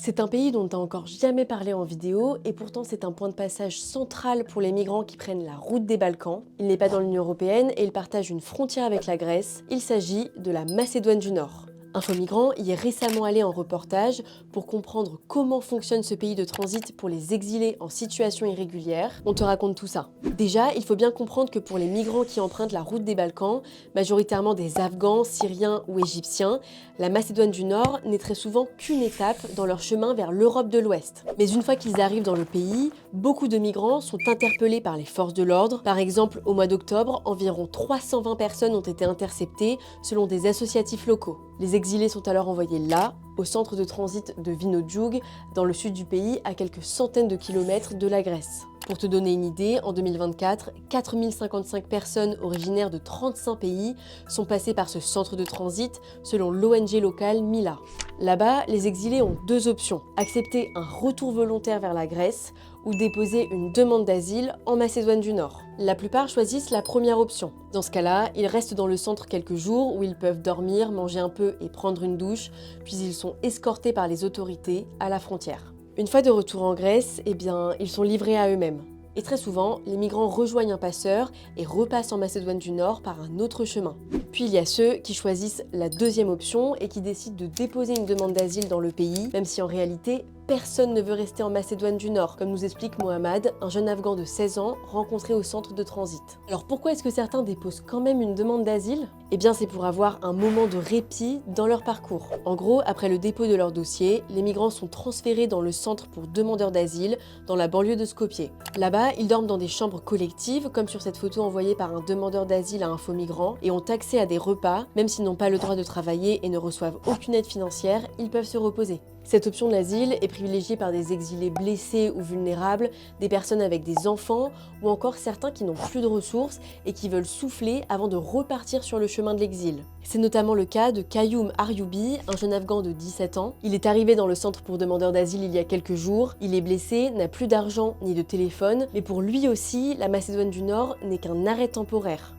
C'est un pays dont on n'a encore jamais parlé en vidéo et pourtant c'est un point de passage central pour les migrants qui prennent la route des Balkans. Il n'est pas dans l'Union européenne et il partage une frontière avec la Grèce. Il s'agit de la Macédoine du Nord. Info Migrants y est récemment allé en reportage pour comprendre comment fonctionne ce pays de transit pour les exilés en situation irrégulière. On te raconte tout ça. Déjà, il faut bien comprendre que pour les migrants qui empruntent la route des Balkans, majoritairement des Afghans, Syriens ou Égyptiens, la Macédoine du Nord n'est très souvent qu'une étape dans leur chemin vers l'Europe de l'Ouest. Mais une fois qu'ils arrivent dans le pays, beaucoup de migrants sont interpellés par les forces de l'ordre. Par exemple, au mois d'octobre, environ 320 personnes ont été interceptées selon des associatifs locaux. Les exilés sont alors envoyés là, au centre de transit de Vinojug, dans le sud du pays, à quelques centaines de kilomètres de la Grèce. Pour te donner une idée, en 2024, 4055 personnes originaires de 35 pays sont passées par ce centre de transit, selon l'ONG locale Mila. Là-bas, les exilés ont deux options: accepter un retour volontaire vers la Grèce ou déposer une demande d'asile en Macédoine du Nord. La plupart choisissent la première option. Dans ce cas-là, ils restent dans le centre quelques jours où ils peuvent dormir, manger un peu et prendre une douche, puis ils sont escortés par les autorités à la frontière. Une fois de retour en Grèce, ils sont livrés à eux-mêmes. Et très souvent, les migrants rejoignent un passeur et repassent en Macédoine du Nord par un autre chemin. Puis il y a ceux qui choisissent la deuxième option et qui décident de déposer une demande d'asile dans le pays, même si en réalité, personne ne veut rester en Macédoine du Nord, comme nous explique Mohamed, un jeune Afghan de 16 ans rencontré au centre de transit. Alors pourquoi est-ce que certains déposent quand même une demande d'asile ? Eh bien c'est pour avoir un moment de répit dans leur parcours. En gros, après le dépôt de leur dossier, les migrants sont transférés dans le centre pour demandeurs d'asile, dans la banlieue de Skopje. Là-bas, ils dorment dans des chambres collectives, comme sur cette photo envoyée par un demandeur d'asile à Info Migrants, et ont accès à des repas. Même s'ils n'ont pas le droit de travailler et ne reçoivent aucune aide financière, ils peuvent se reposer. Cette option de l'asile est privilégiée par des exilés blessés ou vulnérables, des personnes avec des enfants ou encore certains qui n'ont plus de ressources et qui veulent souffler avant de repartir sur le chemin de l'exil. C'est notamment le cas de Kayoum Aryoubi, un jeune Afghan de 17 ans. Il est arrivé dans le centre pour demandeurs d'asile il y a quelques jours. Il est blessé, n'a plus d'argent ni de téléphone, mais pour lui aussi, la Macédoine du Nord n'est qu'un arrêt temporaire.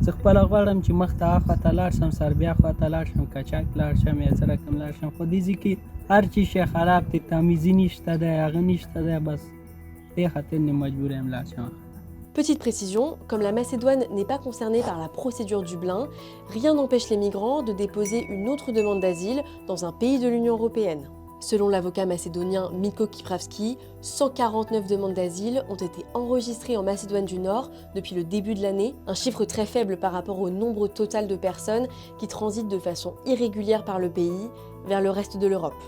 زه خپله غواړم چې مخته هاخوا ته لاړ شم سربیا خوا ته لاړ شم کچک لاړ شم یا څه رقم لاړ شم خو دې ځای کې هر چیز شی خراب دی تمیزي نشته دی هغه نشته دی بس دې خاطر نه مجبور یم لاړ شم. Petite précision, comme la Macédoine n'est pas concernée par la procédure Dublin, rien n'empêche les migrants de déposer une autre demande d'asile dans un pays de l'Union européenne. Selon l'avocat macédonien Miko Kipravski, 149 demandes d'asile ont été enregistrées en Macédoine du Nord depuis le début de l'année, un chiffre très faible par rapport au nombre total de personnes qui transitent de façon irrégulière par le pays vers le reste de l'Europe.